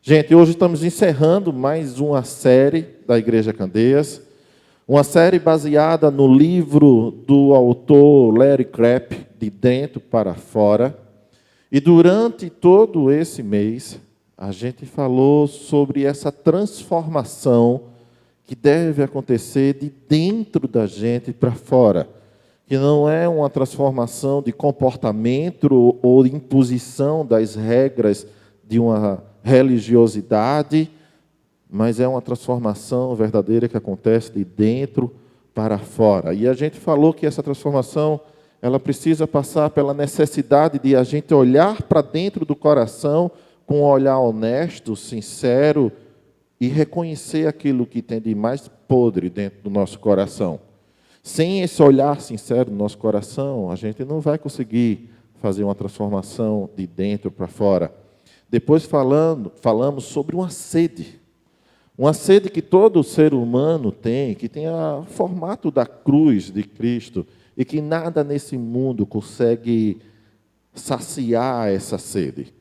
Gente, hoje estamos encerrando mais uma série da Igreja Candeias, uma série baseada no livro do autor Larry Crabb, De Dentro para Fora. E durante todo esse mês, a gente falou sobre essa transformação que deve acontecer de dentro da gente para fora, que não é uma transformação de comportamento ou de imposição das regras de uma religiosidade, mas é uma transformação verdadeira que acontece de dentro para fora. E a gente falou que essa transformação, ela precisa passar pela necessidade de a gente olhar para dentro do coração com um olhar honesto, sincero, e reconhecer aquilo que tem de mais podre dentro do nosso coração. Sem esse olhar sincero no nosso coração, a gente não vai conseguir fazer uma transformação de dentro para fora. Depois falamos sobre uma sede que todo ser humano tem, que tem o formato da cruz de Cristo, e que nada nesse mundo consegue saciar essa sede.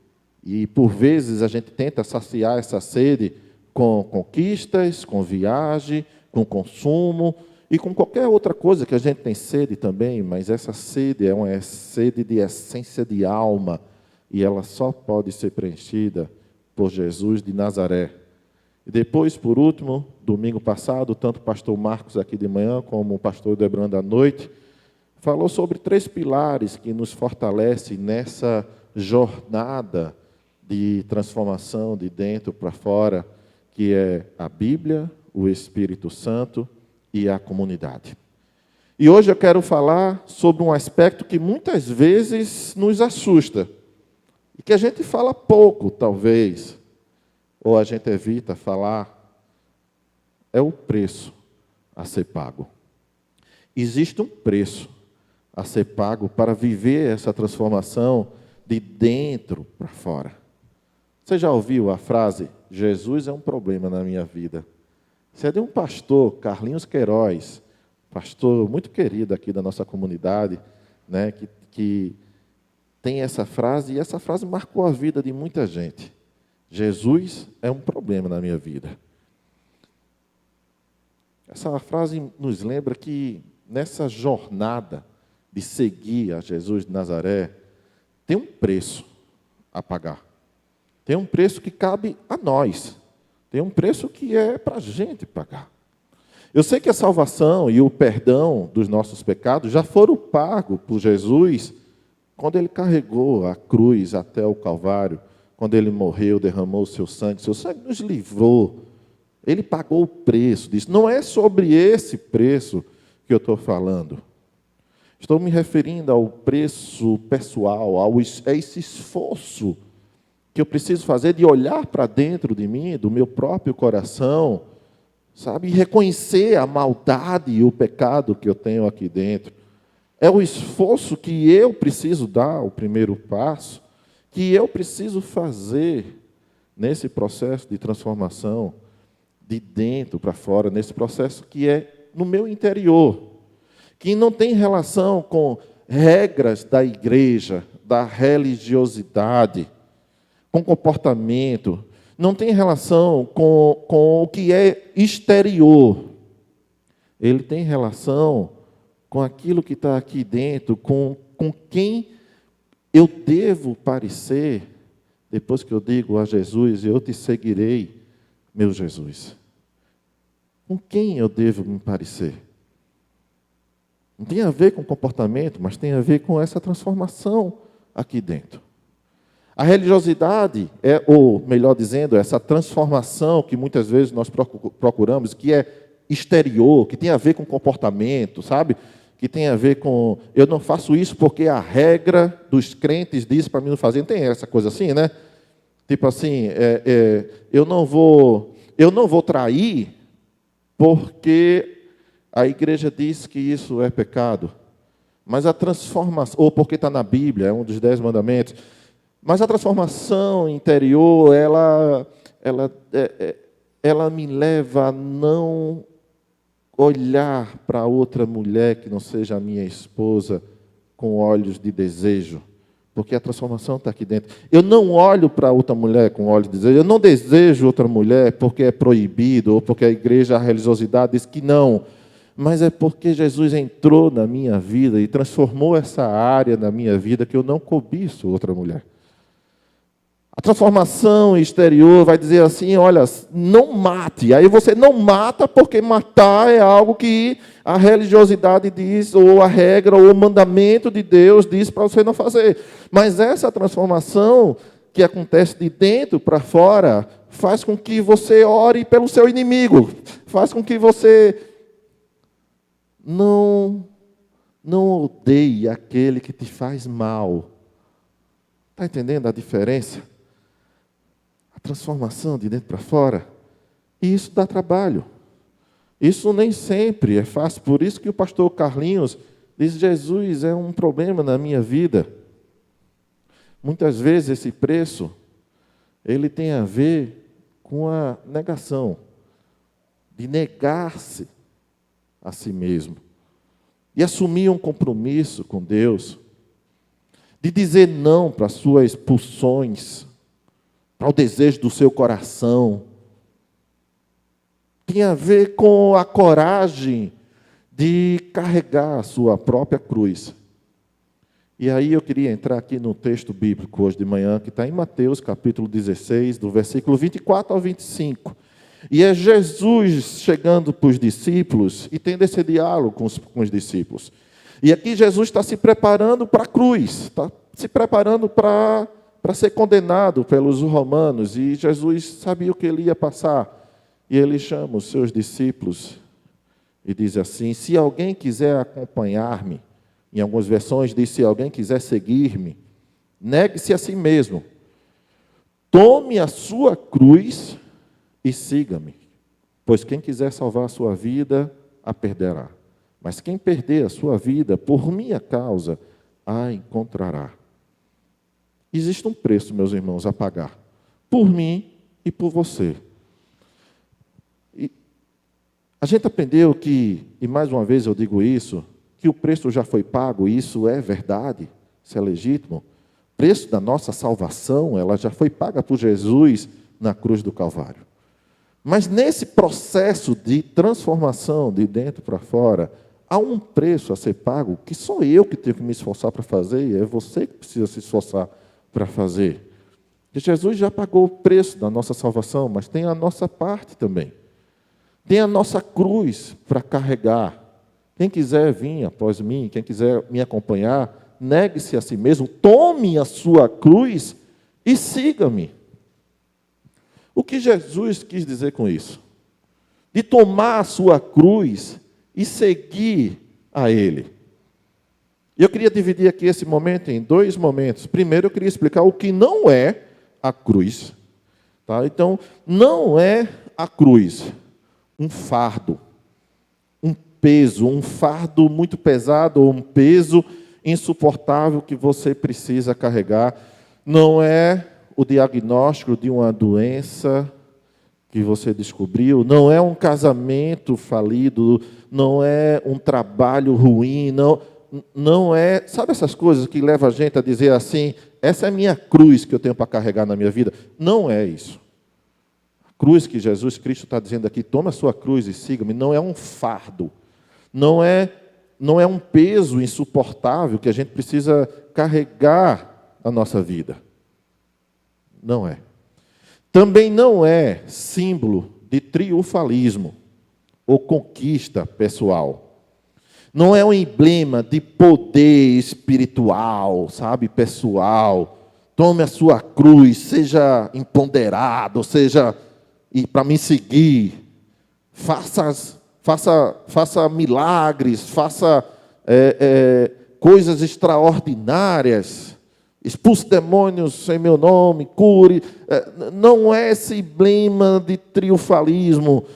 E, por vezes, a gente tenta saciar essa sede com conquistas, com viagem, com consumo, e com qualquer outra coisa que a gente tem sede também, mas essa sede é uma sede de essência de alma, e ela só pode ser preenchida por Jesus de Nazaré. E depois, por último, domingo passado, tanto o pastor Marcos aqui de manhã, como o pastor Debrando à noite, falou sobre 3 pilares que nos fortalecem nessa jornada de transformação de dentro para fora, que é a Bíblia, o Espírito Santo e a comunidade. E hoje eu quero falar sobre um aspecto que muitas vezes nos assusta, e que a gente fala pouco, talvez, ou a gente evita falar, é o preço a ser pago. Existe um preço a ser pago para viver essa transformação de dentro para fora. Você já ouviu a frase, Jesus é um problema na minha vida? Isso é de um pastor, Carlinhos Queiroz, pastor muito querido aqui da nossa comunidade, né, que tem essa frase, e essa frase marcou a vida de muita gente. Jesus é um problema na minha vida. Essa frase nos lembra que nessa jornada de seguir a Jesus de Nazaré, tem um preço a pagar. Tem um preço que cabe a nós. Tem um preço que é para a gente pagar. Eu sei que a salvação e o perdão dos nossos pecados já foram pagos por Jesus quando Ele carregou a cruz até o Calvário, quando Ele morreu, derramou o seu sangue nos livrou. Ele pagou o preço disso. Não é sobre esse preço que eu estou falando. Estou me referindo ao preço pessoal, a esse esforço que eu preciso fazer de olhar para dentro de mim, do meu próprio coração, sabe, e reconhecer a maldade e o pecado que eu tenho aqui dentro. É o esforço que eu preciso dar, o primeiro passo, que eu preciso fazer nesse processo de transformação de dentro para fora, nesse processo que é no meu interior, que não tem relação com regras da igreja, da religiosidade, com comportamento, não tem relação com o que é exterior. Ele tem relação com aquilo que está aqui dentro, com quem eu devo parecer, depois que eu digo a Jesus, eu te seguirei, meu Jesus. Com quem eu devo me parecer? Não tem a ver com comportamento, mas tem a ver com essa transformação aqui dentro. A religiosidade, ou melhor dizendo, essa transformação que muitas vezes nós procuramos, que é exterior, que tem a ver com comportamento, sabe? Que tem a ver com, eu não faço isso porque a regra dos crentes diz para mim não fazer. Não tem essa coisa assim, né? Tipo assim, eu não vou trair porque a igreja diz que isso é pecado. Mas a transformação, ou porque está na Bíblia, é um dos 10 mandamentos. Mas a transformação interior, ela me leva a não olhar para outra mulher que não seja a minha esposa com olhos de desejo, Porque a transformação está aqui dentro. Eu não olho para outra mulher com olhos de desejo. Eu não desejo outra mulher porque é proibido ou porque a igreja, a religiosidade diz que não. Mas é porque Jesus entrou na minha vida e transformou essa área na minha vida que eu não cobiço outra mulher. A transformação exterior vai dizer assim, olha, não mate. Aí você não mata porque matar é algo que a religiosidade diz, ou a regra, ou o mandamento de Deus diz para você não fazer. Mas essa transformação que acontece de dentro para fora faz com que você ore pelo seu inimigo. Faz com que você não odeie aquele que te faz mal. Está entendendo a diferença? A transformação de dentro para fora. E isso dá trabalho. Isso nem sempre é fácil. Por isso que o pastor Carlinhos diz, Jesus é um problema na minha vida. Muitas vezes esse preço, ele tem a ver com a negação. De negar-se a si mesmo. E assumir um compromisso com Deus. De dizer não para as suas pulsões, para o desejo do seu coração. Tem a ver com a coragem de carregar a sua própria cruz. E aí eu queria entrar aqui no texto bíblico hoje de manhã, que está em Mateus capítulo 16, do versículo 24 ao 25. E é Jesus chegando para os discípulos e tendo esse diálogo com os discípulos. E aqui Jesus está se preparando para a cruz, está se preparando para ser condenado pelos romanos. E Jesus sabia o que ele ia passar. E ele chama os seus discípulos e diz assim, se alguém quiser acompanhar-me, em algumas versões diz, se alguém quiser seguir-me, negue-se a si mesmo, tome a sua cruz e siga-me. Pois quem quiser salvar a sua vida, a perderá. Mas quem perder a sua vida, por minha causa, a encontrará. Existe um preço, meus irmãos, a pagar. Por mim e por você. E a gente aprendeu que, e mais uma vez eu digo isso, que o preço já foi pago, e isso é verdade, isso é legítimo. O preço da nossa salvação, ela já foi paga por Jesus na cruz do Calvário. Mas nesse processo de transformação de dentro para fora, há um preço a ser pago que só eu que tenho que me esforçar para fazer, e é você que precisa se esforçar para fazer. E Jesus já pagou o preço da nossa salvação, mas tem a nossa parte também. Tem a nossa cruz para carregar. Quem quiser vir após mim, quem quiser me acompanhar, negue-se a si mesmo, tome a sua cruz e siga-me. O que Jesus quis dizer com isso? De tomar a sua cruz e seguir a Ele. Eu queria dividir aqui esse momento em dois momentos. Primeiro, eu queria explicar o que não é a cruz. Tá? Então, não é a cruz um fardo, um peso, um fardo muito pesado, ou um peso insuportável que você precisa carregar. Não é o diagnóstico de uma doença que você descobriu, não é um casamento falido, não é um trabalho ruim, não é... Sabe essas coisas que levam a gente a dizer assim, essa é a minha cruz que eu tenho para carregar na minha vida? Não é isso. A cruz que Jesus Cristo está dizendo aqui, toma a sua cruz e siga-me, não é um fardo, não é um peso insuportável que a gente precisa carregar na nossa vida. Não é. Também não é símbolo de triunfalismo ou conquista pessoal. Não é um emblema de poder espiritual, sabe, pessoal. Tome a sua cruz, seja empoderado, seja para me seguir. Faça milagres, faça coisas extraordinárias. Expulse demônios em meu nome, cure. Não é esse emblema de triunfalismo.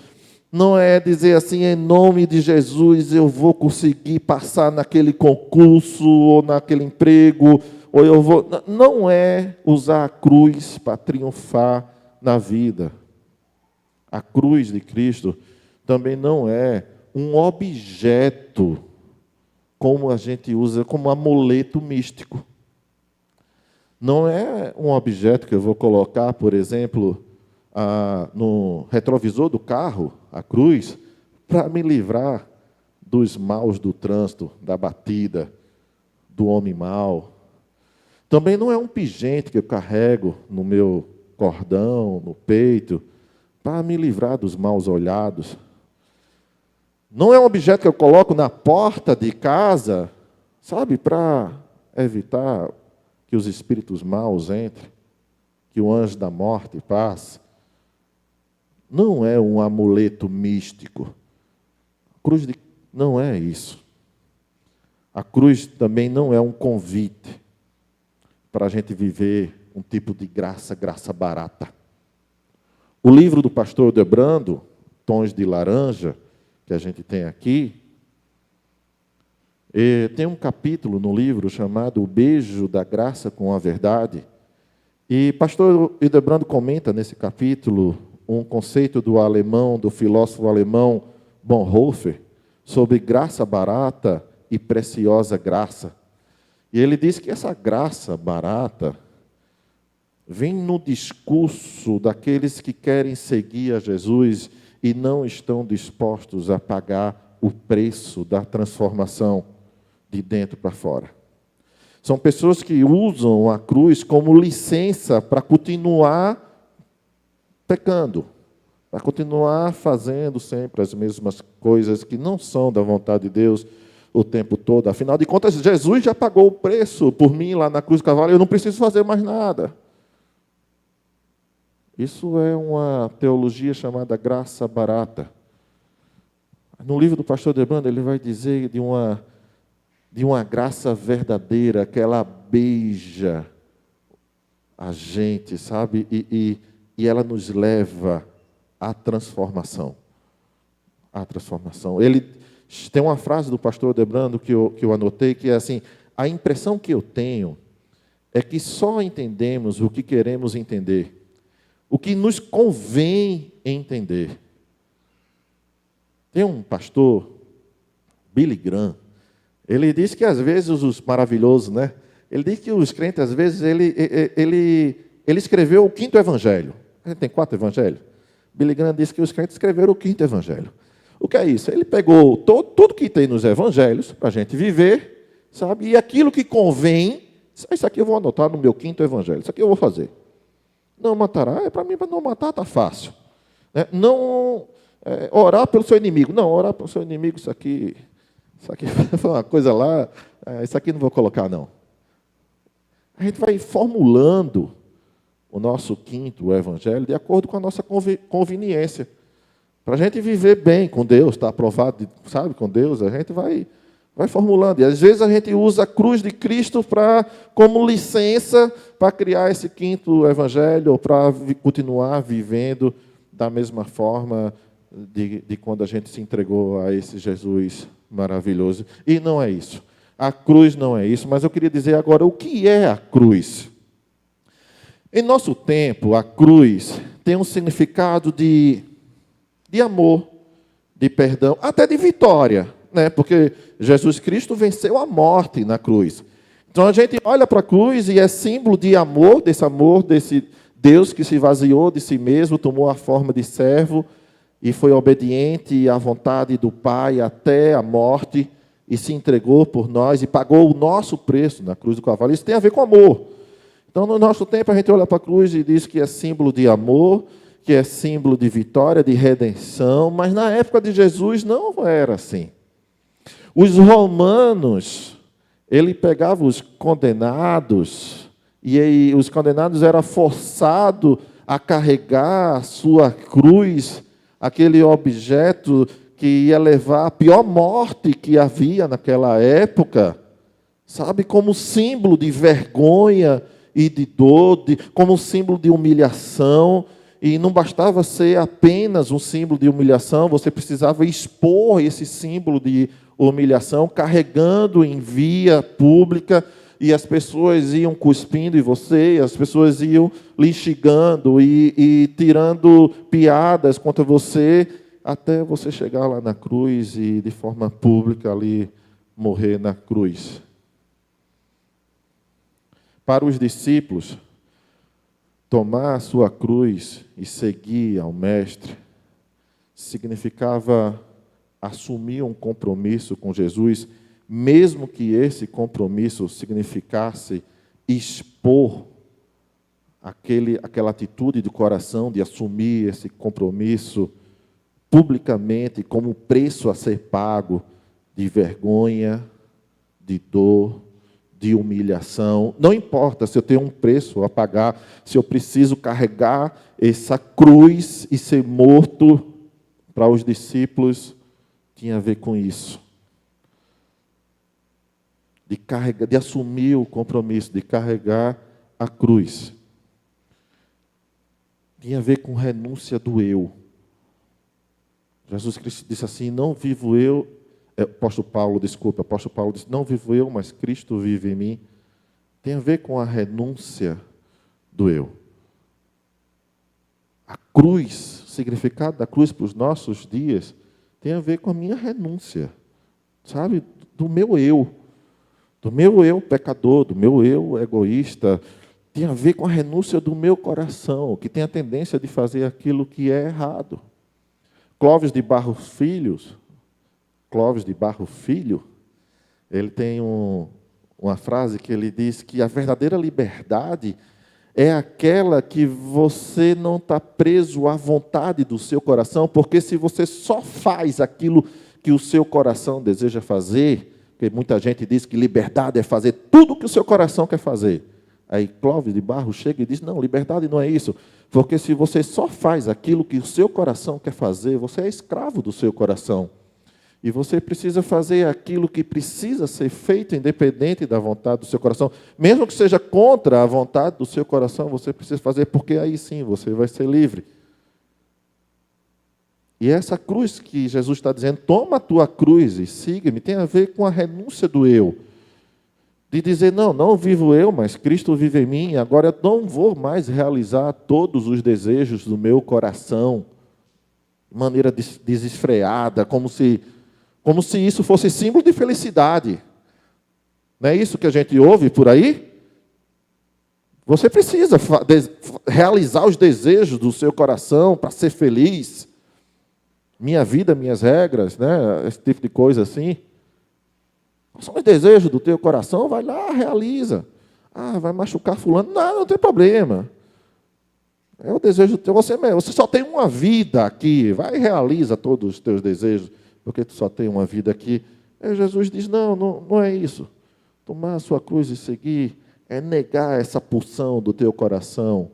Não é dizer assim, em nome de Jesus eu vou conseguir passar naquele concurso ou naquele emprego, ou eu vou... Não é usar a cruz para triunfar na vida. A cruz de Cristo também não é um objeto como a gente usa como amuleto místico. Não é um objeto que eu vou colocar, por exemplo, no retrovisor do carro, a cruz, para me livrar dos maus do trânsito, da batida, do homem mau. Também não é um pingente que eu carrego no meu cordão, no peito, para me livrar dos maus olhados. Não é um objeto que eu coloco na porta de casa, sabe, para evitar que os espíritos maus entrem, que o anjo da morte passe. Não é um amuleto místico. A cruz não é isso. A cruz também não é um convite para a gente viver um tipo de graça barata. O livro do pastor Hildebrando, Tons de Laranja, que a gente tem aqui, tem um capítulo no livro chamado O Beijo da Graça com a Verdade. E pastor Hildebrando comenta nesse capítulo um conceito do filósofo alemão Bonhoeffer, sobre graça barata e preciosa graça. E ele diz que essa graça barata vem no discurso daqueles que querem seguir a Jesus e não estão dispostos a pagar o preço da transformação de dentro para fora. São pessoas que usam a cruz como licença para continuar pecando, para continuar fazendo sempre as mesmas coisas que não são da vontade de Deus o tempo todo. Afinal de contas, Jesus já pagou o preço por mim lá na cruz do Calvário, eu não preciso fazer mais nada. Isso é uma teologia chamada graça barata. No livro do pastor Hildebrando, ele vai dizer de uma graça verdadeira, que ela beija a gente, sabe? E ela nos leva à transformação. À transformação. Ele tem uma frase do pastor Hildebrando que eu anotei, que é assim: a impressão que eu tenho é que só entendemos o que queremos entender, o que nos convém entender. Tem um pastor, Billy Graham, ele diz que às vezes os maravilhosos, né? Ele diz que os crentes, às vezes, ele escreveu o 5º evangelho. A gente tem 4 evangelhos. Billy Graham disse que os crentes escreveram o 5º evangelho. O que é isso? Ele pegou tudo que tem nos evangelhos para a gente viver, sabe? E aquilo que convém, isso aqui eu vou anotar no meu 5º evangelho, isso aqui eu vou fazer. Não matará, para mim, para não matar está fácil. Não orar pelo seu inimigo. Não, orar pelo seu inimigo, isso aqui foi uma coisa lá, isso aqui não vou colocar, não. A gente vai formulando o nosso 5º evangelho de acordo com a nossa conveniência. Para a gente viver bem com Deus, estar aprovado, sabe, com Deus, a gente vai formulando. E às vezes a gente usa a cruz de Cristo como licença para criar esse 5º evangelho, ou para continuar vivendo da mesma forma de quando a gente se entregou a esse Jesus maravilhoso. E não é isso. A cruz não é isso. Mas eu queria dizer agora o que é a cruz. Em nosso tempo, a cruz tem um significado de amor, de perdão, até de vitória, né? Porque Jesus Cristo venceu a morte na cruz. Então a gente olha para a cruz e é símbolo de amor, desse Deus que se esvaziou de si mesmo, tomou a forma de servo e foi obediente à vontade do Pai até a morte e se entregou por nós e pagou o nosso preço na cruz do Calvário. Isso tem a ver com amor. Então, no nosso tempo, a gente olha para a cruz e diz que é símbolo de amor, que é símbolo de vitória, de redenção, mas na época de Jesus não era assim. Os romanos, ele pegava os condenados, e aí os condenados eram forçados a carregar a sua cruz, aquele objeto que ia levar a pior morte que havia naquela época, sabe, como símbolo de vergonha e de dor, como símbolo de humilhação. E não bastava ser apenas um símbolo de humilhação, você precisava expor esse símbolo de humilhação, carregando em via pública, e as pessoas iam cuspindo em você, as pessoas iam lhe instigando e tirando piadas contra você, até você chegar lá na cruz e, de forma pública, ali morrer na cruz. Para os discípulos, tomar a sua cruz e seguir ao Mestre significava assumir um compromisso com Jesus, mesmo que esse compromisso significasse expor aquela atitude de coração de assumir esse compromisso publicamente como preço a ser pago de vergonha, de dor, de humilhação. Não importa se eu tenho um preço a pagar, se eu preciso carregar essa cruz e ser morto. Para os discípulos tinha a ver com isso. De assumir o compromisso, de carregar a cruz. Tinha a ver com renúncia do eu. Jesus Cristo disse assim, não vivo eu, apóstolo Paulo disse, não vivo eu, mas Cristo vive em mim. Tem a ver com a renúncia do eu. A cruz, o significado da cruz para os nossos dias, tem a ver com a minha renúncia, sabe? Do meu eu pecador, do meu eu egoísta, tem a ver com a renúncia do meu coração, que tem a tendência de fazer aquilo que é errado. Clóvis de Barro Filho, ele tem uma frase que ele diz que a verdadeira liberdade é aquela que você não está preso à vontade do seu coração, porque se você só faz aquilo que o seu coração deseja fazer, porque muita gente diz que liberdade é fazer tudo o que o seu coração quer fazer. Aí Clóvis de Barro chega e diz, não, liberdade não é isso, porque se você só faz aquilo que o seu coração quer fazer, você é escravo do seu coração. E você precisa fazer aquilo que precisa ser feito, independente da vontade do seu coração. Mesmo que seja contra a vontade do seu coração, você precisa fazer, porque aí sim você vai ser livre. E essa cruz que Jesus está dizendo, toma a tua cruz e siga-me, tem a ver com a renúncia do eu. De dizer, não vivo eu, mas Cristo vive em mim, agora eu não vou mais realizar todos os desejos do meu coração, de maneira desesfreada, como se isso fosse símbolo de felicidade. Não é isso que a gente ouve por aí? Você precisa realizar os desejos do seu coração para ser feliz. Minha vida, minhas regras, né? Esse tipo de coisa assim. Quais são os desejos do teu coração? Vai lá, realiza. Vai machucar fulano. Não tem problema. É o desejo teu. Você só tem uma vida aqui. Vai e realiza todos os teus desejos, porque tu só tem uma vida aqui. Aí Jesus diz, não é isso. Tomar a sua cruz e seguir é negar essa pulsão do teu coração.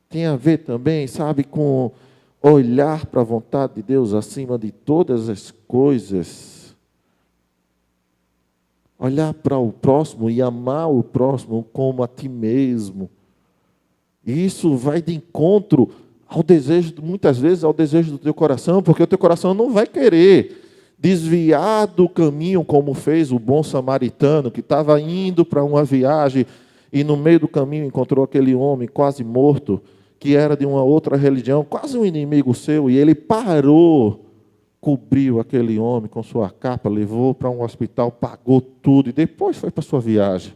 Tem a ver também, sabe, com olhar para a vontade de Deus acima de todas as coisas. Olhar para o próximo e amar o próximo como a ti mesmo. E isso vai de encontro ao desejo, muitas vezes, ao desejo do teu coração, porque o teu coração não vai querer desviar do caminho como fez o bom samaritano, que estava indo para uma viagem e no meio do caminho encontrou aquele homem quase morto, que era de uma outra religião, quase um inimigo seu, e ele parou, cobriu aquele homem com sua capa, levou para um hospital, pagou tudo e depois foi para a sua viagem.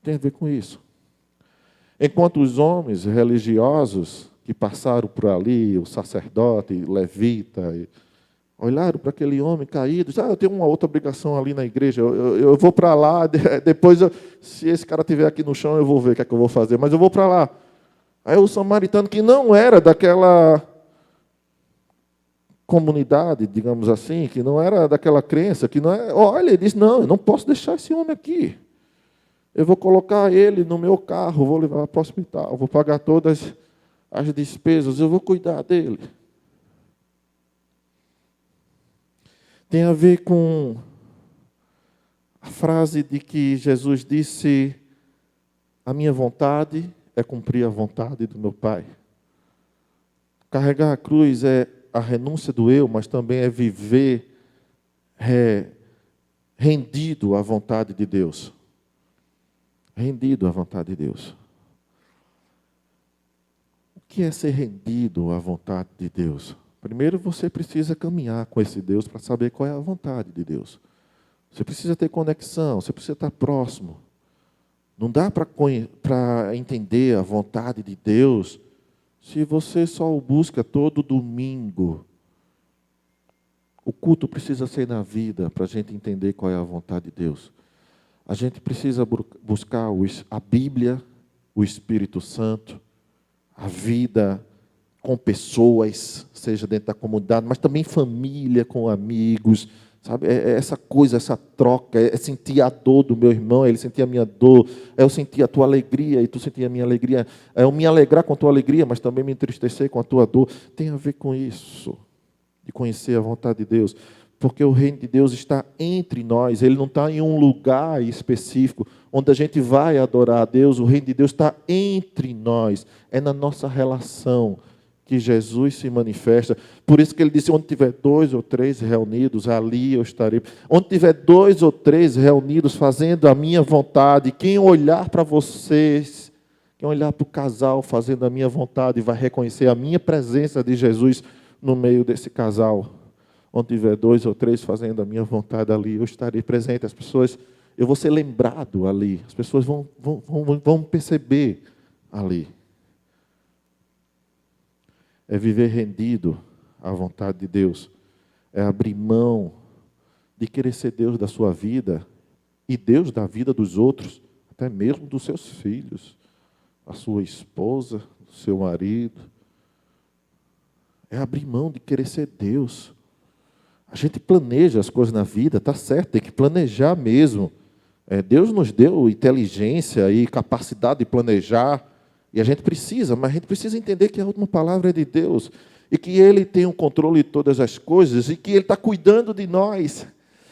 Tem a ver com isso. Enquanto os homens religiosos que passaram por ali, o sacerdote, o levita, olharam para aquele homem caído, disseram, eu tenho uma outra obrigação ali na igreja, eu vou para lá, depois, se esse cara estiver aqui no chão, eu vou ver o que é que eu vou fazer, mas eu vou para lá. Aí o samaritano, que não era daquela comunidade, digamos assim, que não era daquela crença, que não é, olha, ele disse, não, eu não posso deixar esse homem aqui. Eu vou colocar ele no meu carro, vou levar para o hospital, vou pagar todas as despesas, eu vou cuidar dele. Tem a ver com a frase de que Jesus disse, a minha vontade é cumprir a vontade do meu Pai. Carregar a cruz é a renúncia do eu, mas também é viver rendido à vontade de Deus. Rendido à vontade de Deus. O que é ser rendido à vontade de Deus? Primeiro, você precisa caminhar com esse Deus para saber qual é a vontade de Deus. Você precisa ter conexão, você precisa estar próximo. Não dá para entender a vontade de Deus se você só o busca todo domingo. O culto precisa ser na vida para a gente entender qual é a vontade de Deus. A gente precisa buscar a Bíblia, o Espírito Santo, a vida com pessoas, seja dentro da comunidade, mas também família, com amigos, sabe? É essa coisa, essa troca, é sentir a dor do meu irmão, ele sentir a minha dor, é eu sentir a tua alegria e tu sentir a minha alegria, é eu me alegrar com a tua alegria, mas também me entristecer com a tua dor. Tem a ver com isso, de conhecer a vontade de Deus, porque o reino de Deus está entre nós, ele não está em um lugar específico, onde a gente vai adorar a Deus. O reino de Deus está entre nós, é na nossa relação que Jesus se manifesta. Por isso que ele disse, onde tiver 2 ou 3 reunidos, ali eu estarei. Onde tiver 2 ou 3 reunidos fazendo a minha vontade, quem olhar para vocês, quem olhar para o casal fazendo a minha vontade, vai reconhecer a minha presença de Jesus no meio desse casal. Onde tiver 2 ou 3 fazendo a minha vontade, ali eu estarei presente. As pessoas, eu vou ser lembrado ali. As pessoas vão perceber ali. É viver rendido à vontade de Deus. É abrir mão de querer ser Deus da sua vida e Deus da vida dos outros, até mesmo dos seus filhos, a sua esposa, do seu marido. É abrir mão de querer ser Deus. A gente planeja as coisas na vida, está certo, tem que planejar mesmo. Deus nos deu inteligência e capacidade de planejar, e a gente precisa, mas a gente precisa entender que a última palavra é de Deus, e que Ele tem o controle de todas as coisas, e que Ele está cuidando de nós.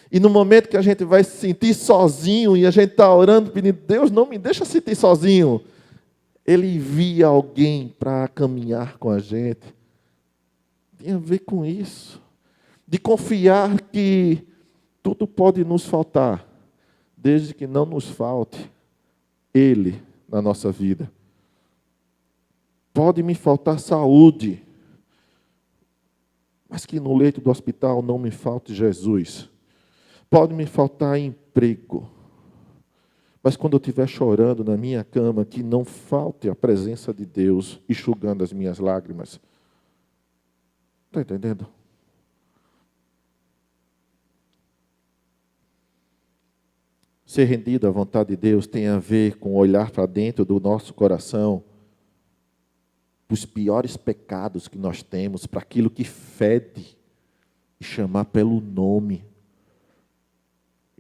E no momento que a gente vai se sentir sozinho, e a gente está orando, pedindo, Deus, não me deixa sentir sozinho, Ele envia alguém para caminhar com a gente. Tem a ver com isso. De confiar que tudo pode nos faltar, desde que não nos falte Ele na nossa vida. Pode me faltar saúde, mas que no leito do hospital não me falte Jesus. Pode me faltar emprego, mas quando eu estiver chorando na minha cama, que não falte a presença de Deus enxugando as minhas lágrimas. Está entendendo? Ser rendido à vontade de Deus tem a ver com olhar para dentro do nosso coração, os piores pecados que nós temos, para aquilo que fede, e chamar pelo nome,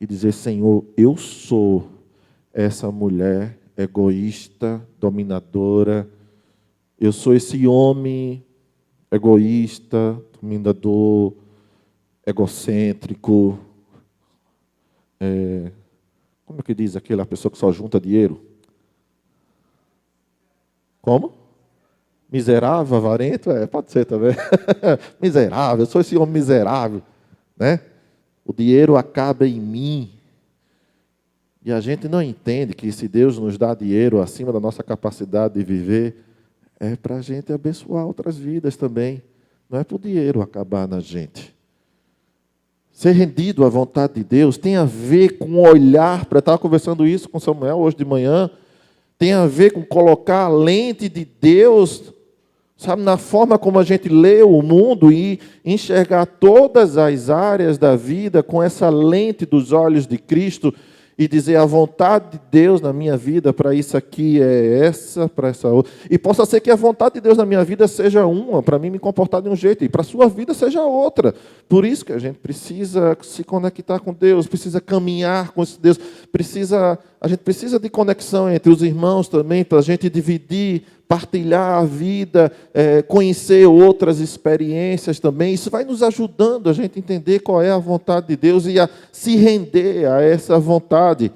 e dizer, Senhor, eu sou essa mulher egoísta, dominadora, eu sou esse homem egoísta, dominador, egocêntrico, como é que diz aquela pessoa que só junta dinheiro? Como? Miserável, avarento? Pode ser também. Miserável, eu sou esse homem miserável. Né? O dinheiro acaba em mim. E a gente não entende que se Deus nos dá dinheiro acima da nossa capacidade de viver, é para a gente abençoar outras vidas também. Não é para o dinheiro acabar na gente. Ser rendido à vontade de Deus tem a ver com olhar para... Eu estava conversando isso com Samuel hoje de manhã. Tem a ver com colocar a lente de Deus, sabe, na forma como a gente lê o mundo e enxergar todas as áreas da vida com essa lente dos olhos de Cristo e dizer a vontade de Deus na minha vida para isso aqui é essa, para essa outra. E possa ser que a vontade de Deus na minha vida seja uma, para mim me comportar de um jeito, e para a sua vida seja outra. Por isso que a gente precisa se conectar com Deus, precisa caminhar com esse Deus, a gente precisa de conexão entre os irmãos também, para a gente dividir, partilhar a vida, conhecer outras experiências também. Isso vai nos ajudando a gente entender qual é a vontade de Deus e a se render a essa vontade.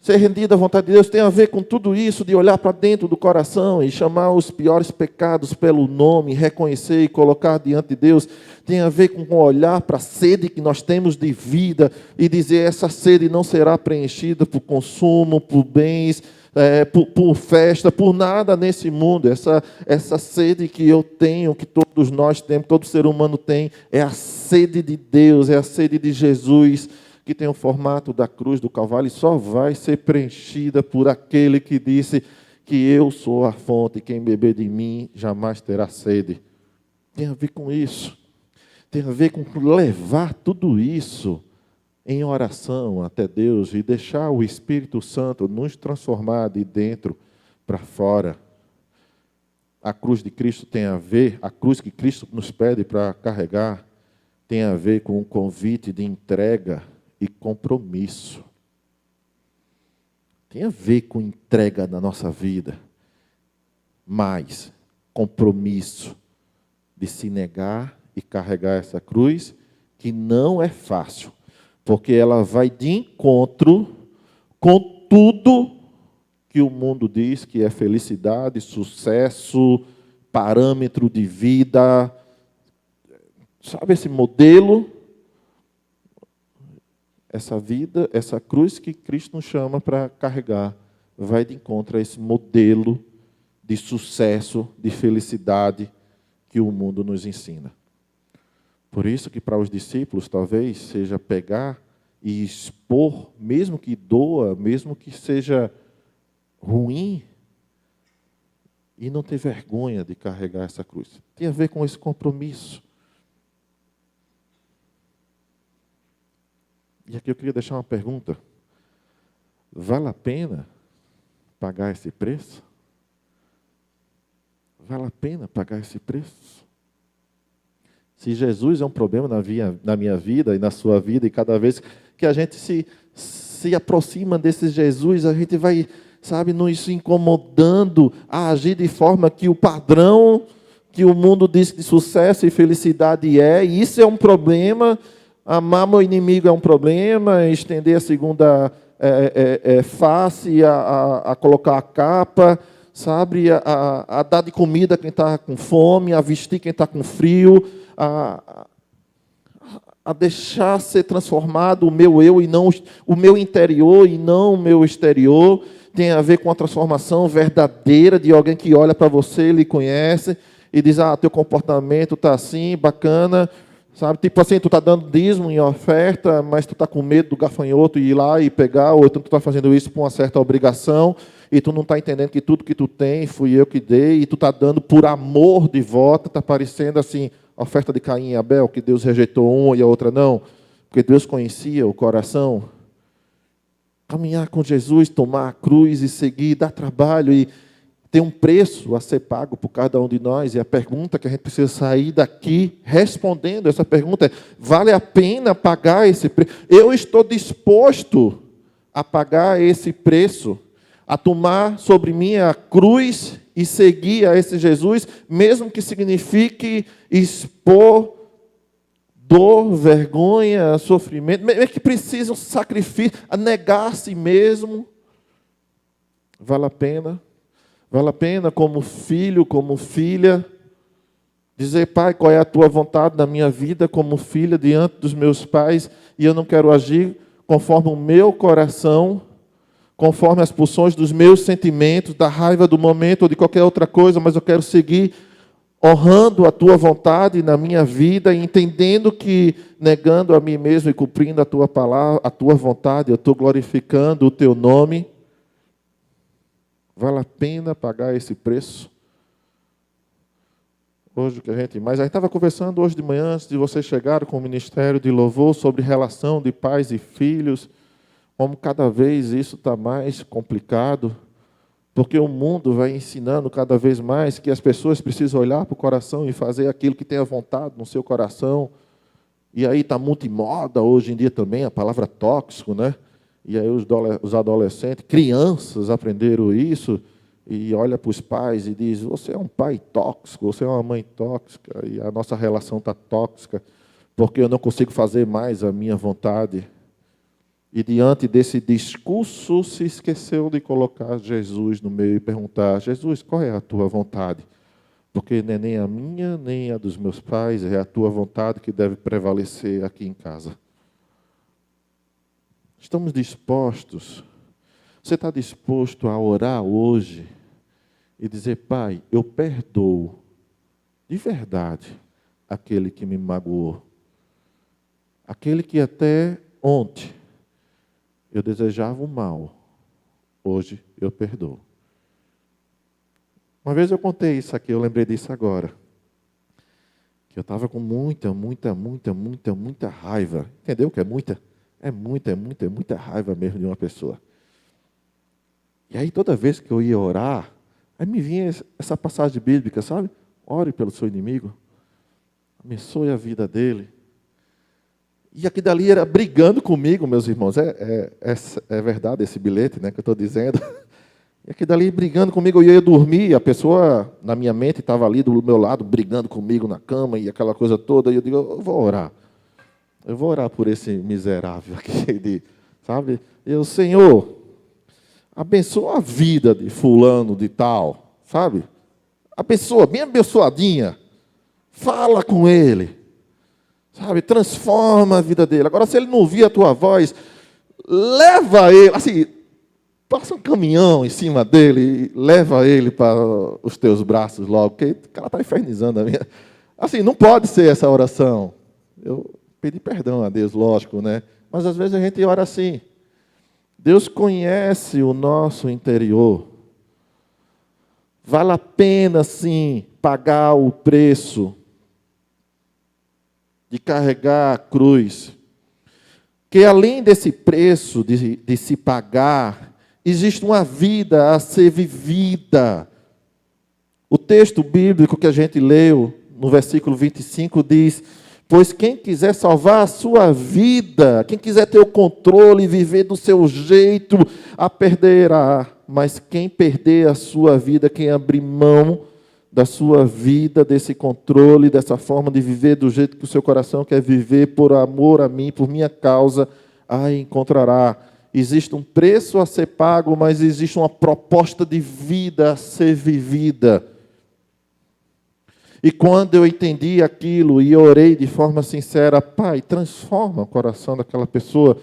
Ser rendido à vontade de Deus tem a ver com tudo isso, de olhar para dentro do coração e chamar os piores pecados pelo nome, reconhecer e colocar diante de Deus. Tem a ver com olhar para a sede que nós temos de vida e dizer, essa sede não será preenchida por consumo, por bens, por festa, por nada nesse mundo. Essa sede que eu tenho, que todos nós temos, todo ser humano tem, é a sede de Deus, é a sede de Jesus, que tem o formato da cruz do Calvário, só vai ser preenchida por aquele que disse que eu sou a fonte, quem beber de mim jamais terá sede. Tem a ver com isso. Tem a ver com levar tudo isso em oração até Deus e deixar o Espírito Santo nos transformar de dentro para fora. A cruz de Cristo tem a ver, a cruz que Cristo nos pede para carregar, tem a ver com um convite de entrega e compromisso. Tem a ver com entrega na nossa vida, mas compromisso de se negar e carregar essa cruz, que não é fácil, porque ela vai de encontro com tudo que o mundo diz que é felicidade, sucesso, parâmetro de vida. Sabe esse modelo? Essa vida, essa cruz que Cristo nos chama para carregar, vai de encontro a esse modelo de sucesso, de felicidade que o mundo nos ensina. Por isso que para os discípulos talvez seja pegar e expor, mesmo que doa, mesmo que seja ruim, e não ter vergonha de carregar essa cruz. Tem a ver com esse compromisso. E aqui eu queria deixar uma pergunta. Vale a pena pagar esse preço? Vale a pena pagar esse preço? Se Jesus é um problema na minha vida e na sua vida, e cada vez que a gente se aproxima desse Jesus, a gente vai, sabe, nos incomodando a agir de forma que o padrão que o mundo diz de sucesso e felicidade é, e isso é um problema. Amar meu inimigo é um problema, estender a segunda face, a colocar a capa, sabe, a dar de comida a quem está com fome, a vestir quem está com frio, a deixar ser transformado o meu eu e não o meu interior e não o meu exterior. Tem a ver com a transformação verdadeira de alguém que olha para você, lhe conhece e diz: teu comportamento está assim, bacana. Sabe, tipo assim, tu está dando dízimo em oferta, mas tu está com medo do gafanhoto ir lá e pegar, ou então tu está fazendo isso por uma certa obrigação, e tu não está entendendo que tudo que tu tem, fui eu que dei, e tu está dando por amor de volta, está parecendo assim, a oferta de Caim e Abel, que Deus rejeitou uma e a outra não, porque Deus conhecia o coração. Caminhar com Jesus, tomar a cruz e seguir, dá trabalho e tem um preço a ser pago por cada um de nós, e a pergunta que a gente precisa sair daqui respondendo essa pergunta é: vale a pena pagar esse preço? Eu estou disposto a pagar esse preço, a tomar sobre mim a cruz e seguir a esse Jesus, mesmo que signifique expor dor, vergonha, sofrimento, mesmo que precise um sacrifício, a negar a si mesmo. Vale a pena? Vale a pena, como filho, como filha, dizer: Pai, qual é a tua vontade na minha vida como filha diante dos meus pais, e eu não quero agir conforme o meu coração, conforme as pulsões dos meus sentimentos, da raiva do momento ou de qualquer outra coisa, mas eu quero seguir honrando a tua vontade na minha vida, e entendendo que, negando a mim mesmo e cumprindo a tua palavra, a tua vontade, eu estou glorificando o teu nome. Vale a pena pagar esse preço? Hoje que mas a gente estava conversando hoje de manhã, antes de vocês chegarem com o Ministério de Louvor, sobre relação de pais e filhos, como cada vez isso está mais complicado, porque o mundo vai ensinando cada vez mais que as pessoas precisam olhar para o coração e fazer aquilo que tem a vontade no seu coração. E aí está muito em moda hoje em dia também a palavra tóxico, né? E aí os adolescentes, crianças aprenderam isso, e olha para os pais e diz: você é um pai tóxico, você é uma mãe tóxica, e a nossa relação está tóxica, porque eu não consigo fazer mais a minha vontade. E diante desse discurso, se esqueceu de colocar Jesus no meio e perguntar: Jesus, qual é a tua vontade? Porque não é nem a minha, nem a dos meus pais, é a tua vontade que deve prevalecer aqui em casa. Estamos dispostos? Você está disposto a orar hoje e dizer: Pai, eu perdoo de verdade aquele que me magoou, aquele que até Ontem eu desejava o mal, hoje eu perdoo. Uma vez eu contei isso aqui, eu lembrei disso agora. Que eu estava com muita raiva. Entendeu o que é muita? É muita raiva mesmo de uma pessoa. E aí toda vez que eu ia orar, aí me vinha essa passagem bíblica, sabe? Ore pelo seu inimigo, abençoe a vida dele. E aqui dali era brigando comigo, meus irmãos. É verdade esse bilhete, né, que eu estou dizendo. E aqui dali brigando comigo, eu ia dormir, a pessoa na minha mente estava ali do meu lado, brigando comigo na cama e aquela coisa toda. E eu digo, eu vou orar. Eu vou orar por esse miserável aqui, sabe? Eu, Senhor, abençoa a vida de fulano de tal, sabe? Abençoa, bem abençoadinha. Fala com ele, sabe? Transforma a vida dele. Agora, se ele não ouvir a tua voz, leva ele, assim, passa um caminhão em cima dele e leva ele para os teus braços logo, porque o cara está infernizando a minha. Assim, não pode ser essa oração. Eu pedi perdão a Deus, lógico, né? Mas às vezes a gente ora assim. Deus conhece o nosso interior. Vale a pena, sim, pagar o preço de carregar a cruz. Que além desse preço de se pagar, existe uma vida a ser vivida. O texto bíblico que a gente leu, no versículo 25, diz: pois quem quiser salvar a sua vida, quem quiser ter o controle e viver do seu jeito, a perderá. Mas quem perder a sua vida, quem abrir mão da sua vida, desse controle, dessa forma de viver do jeito que o seu coração quer viver, por amor a mim, por minha causa, a encontrará. Existe um preço a ser pago, mas existe uma proposta de vida a ser vivida. E quando eu entendi aquilo e orei de forma sincera, Pai, transforma o coração daquela pessoa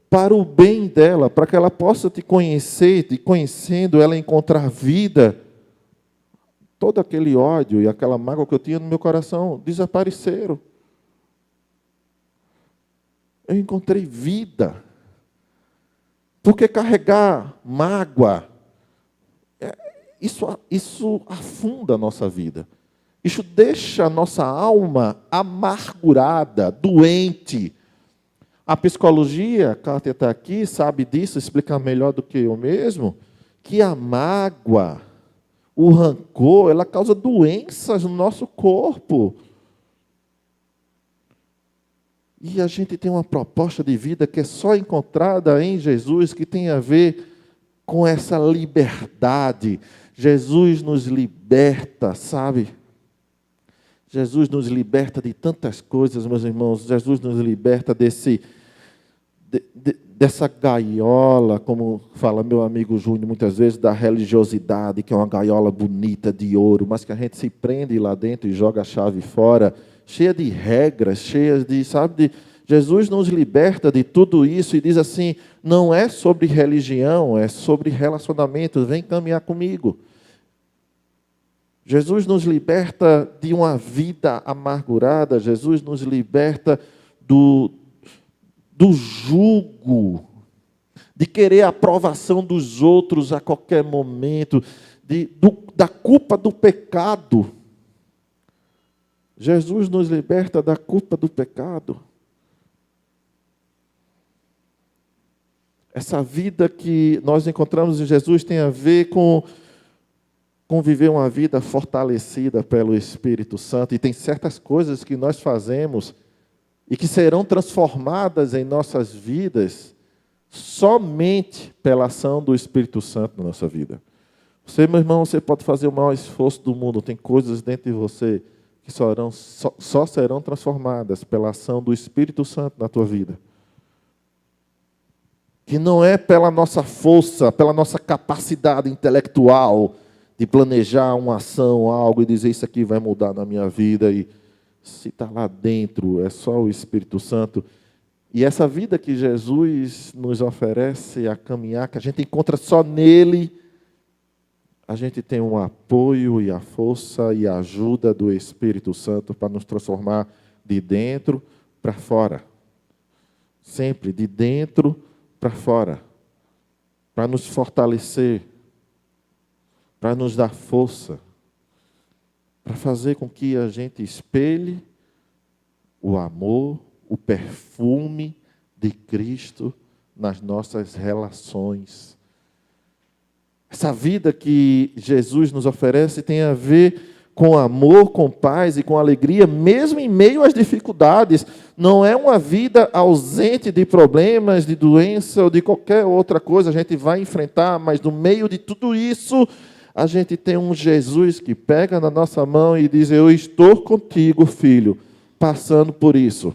para o bem dela, para que ela possa te conhecer, e conhecendo ela encontrar vida. Todo aquele ódio e aquela mágoa que eu tinha no meu coração desapareceram. Eu encontrei vida. Porque carregar mágoa, isso afunda a nossa vida. Isso deixa a nossa alma amargurada, doente. A psicologia, a Kátia está aqui, sabe disso, explica melhor do que eu mesmo, que a mágoa, o rancor, ela causa doenças no nosso corpo. E a gente tem uma proposta de vida que é só encontrada em Jesus, que tem a ver com essa liberdade. Jesus nos liberta, sabe? Jesus nos liberta de tantas coisas, meus irmãos. Jesus nos liberta dessa gaiola, como fala meu amigo Júnior muitas vezes, da religiosidade, que é uma gaiola bonita de ouro, mas que a gente se prende lá dentro e joga a chave fora, cheia de regras, cheias de, sabe, Jesus nos liberta de tudo isso e diz assim, não é sobre religião, é sobre relacionamento, vem caminhar comigo. Jesus nos liberta de uma vida amargurada, Jesus nos liberta do jugo, de querer a aprovação dos outros a qualquer momento, da culpa do pecado. Jesus nos liberta da culpa do pecado. Essa vida que nós encontramos em Jesus tem a ver com viver uma vida fortalecida pelo Espírito Santo. E tem certas coisas que nós fazemos e que serão transformadas em nossas vidas somente pela ação do Espírito Santo na nossa vida. Você, meu irmão, você pode fazer o maior esforço do mundo, tem coisas dentro de você que só serão transformadas pela ação do Espírito Santo na tua vida. Que não é pela nossa força, pela nossa capacidade intelectual de planejar uma ação, algo, e dizer isso aqui vai mudar na minha vida, e se está lá dentro, é só o Espírito Santo. E essa vida que Jesus nos oferece a caminhar, que a gente encontra só nele, a gente tem um apoio e a força e a ajuda do Espírito Santo para nos transformar de dentro para fora. sempre de dentro para fora, para nos fortalecer, para nos dar força, para fazer com que a gente espelhe o amor, o perfume de Cristo nas nossas relações. Essa vida que Jesus nos oferece tem a ver com amor, com paz e com alegria, mesmo em meio às dificuldades. Não é uma vida ausente de problemas, de doença ou de qualquer outra coisa a gente vai enfrentar, mas no meio de tudo isso, a gente tem um Jesus que pega na nossa mão e diz: eu estou contigo, filho, passando por isso.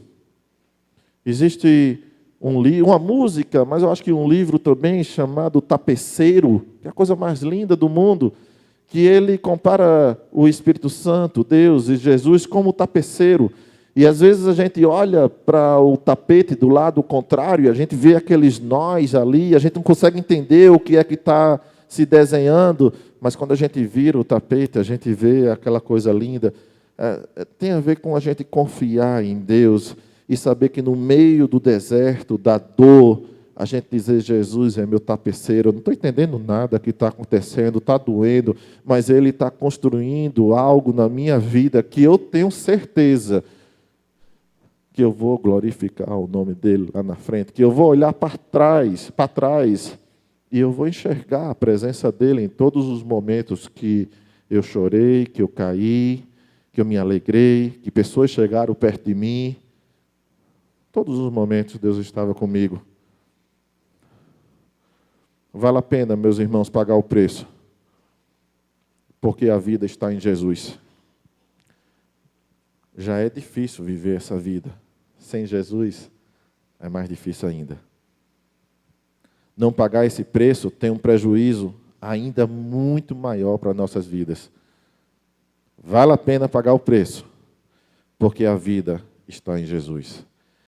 Existe uma música, mas eu acho que um livro também chamado Tapeceiro, que é a coisa mais linda do mundo, que ele compara o Espírito Santo, Deus e Jesus como tapeceiro. E às vezes a gente olha para o tapete do lado contrário, a gente vê aqueles nós ali, a gente não consegue entender o que é que está se desenhando, mas quando a gente vira o tapete, a gente vê aquela coisa linda. Tem a ver com a gente confiar em Deus e saber que no meio do deserto, da dor, a gente dizer: Jesus é meu tapeceiro, eu não estou entendendo nada que está acontecendo, está doendo, mas Ele está construindo algo na minha vida que eu tenho certeza que eu vou glorificar o nome dEle lá na frente, que eu vou olhar para trás, e eu vou enxergar a presença dEle em todos os momentos que eu chorei, que eu caí, que eu me alegrei, que pessoas chegaram perto de mim. Todos os momentos Deus estava comigo. Vale a pena, meus irmãos, pagar o preço, porque a vida está em Jesus. Já é difícil viver essa vida. Sem Jesus, é mais difícil ainda. Não pagar esse preço tem um prejuízo ainda muito maior para nossas vidas. Vale a pena pagar o preço, porque a vida está em Jesus.